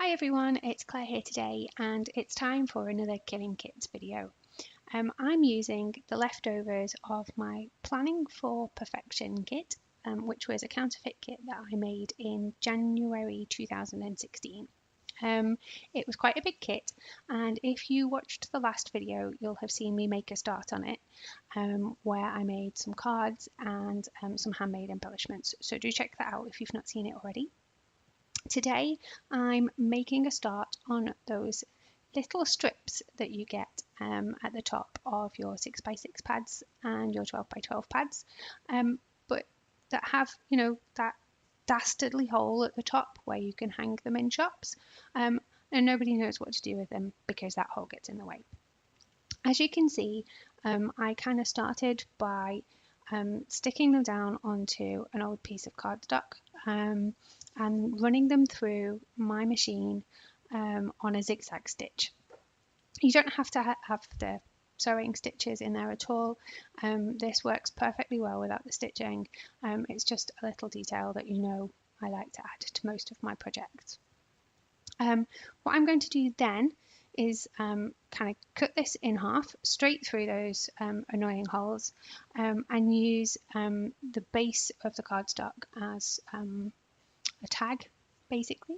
Hi everyone, it's Claire here today and it's time for another Killing Kits video. I'm using the leftovers of my Planning for Perfection kit, which was a counterfeit kit that I made in January 2016. It was quite a big kit, and if you watched the last video you'll have seen me make a start on it, where I made some cards and some handmade embellishments, so do check that out if you've not seen it already. Today I'm making a start on those little strips that you get at the top of your 6x6 pads and your 12x12 pads, but that have, that dastardly hole at the top where you can hang them in shops, and nobody knows what to do with them because that hole gets in the way. As you can see, I kind of started by sticking them down onto an old piece of cardstock and running them through my machine on a zigzag stitch. You don't have to have the sewing stitches in there at all. This works perfectly well without the stitching. It's just a little detail that I like to add to most of my projects. What I'm going to do then is kind of cut this in half straight through those annoying holes, and use the base of the cardstock as a tag, basically.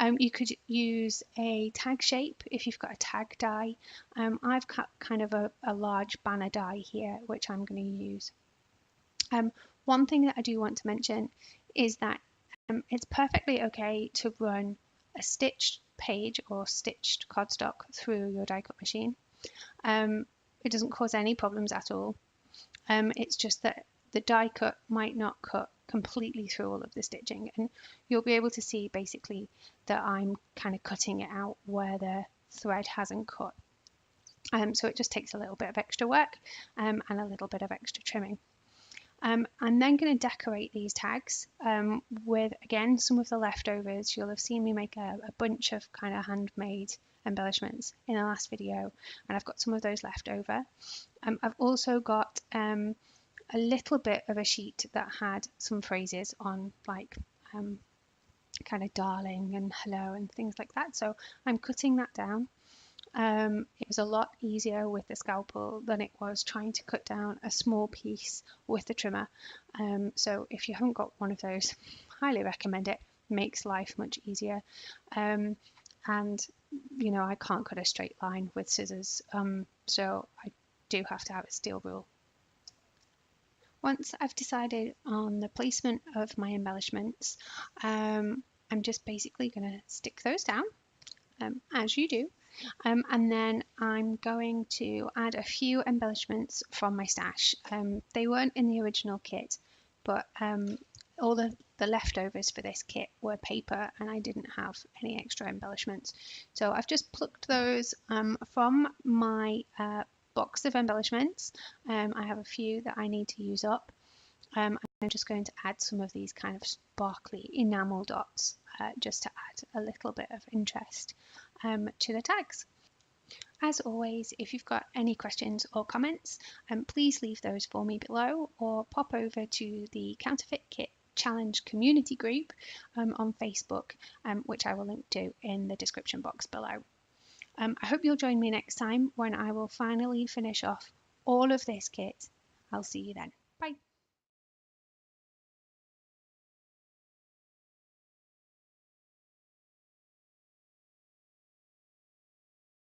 You could use a tag shape if you've got a tag die. I've cut kind of a large banner die here, which I'm going to use. One thing that I do want to mention is that it's perfectly okay to run a stitched page or stitched cardstock through your die cut machine. It doesn't cause any problems at all. It's just that the die cut might not cut completely through all of the stitching, and you'll be able to see basically that I'm kind of cutting it out where the thread hasn't cut. So it just takes a little bit of extra work and a little bit of extra trimming. I'm then going to decorate these tags with, again, some of the leftovers. You'll have seen me make a bunch of kind of handmade embellishments in the last video, and I've got some of those left over. I've also got a little bit of a sheet that had some phrases on, like kind of darling and hello and things like that, so I'm cutting that down. It was a lot easier with the scalpel than it was trying to cut down a small piece with the trimmer. So if you haven't got one of those, highly recommend it. Makes life much easier. And I can't cut a straight line with scissors, so I do have to have a steel rule. Once I've decided on the placement of my embellishments, I'm just basically going to stick those down, as you do. And then I'm going to add a few embellishments from my stash. They weren't in the original kit, but all the leftovers for this kit were paper and I didn't have any extra embellishments. So I've just plucked those from my box of embellishments. I have a few that I need to use up. I'm just going to add some of these kind of sparkly enamel dots just to add a little bit of interest to the tags. As always, if you've got any questions or comments, please leave those for me below, or pop over to the Counterfeit Kit Challenge community group on Facebook, which I will link to in the description box below. I hope you'll join me next time when I will finally finish off all of this kit. I'll see you then.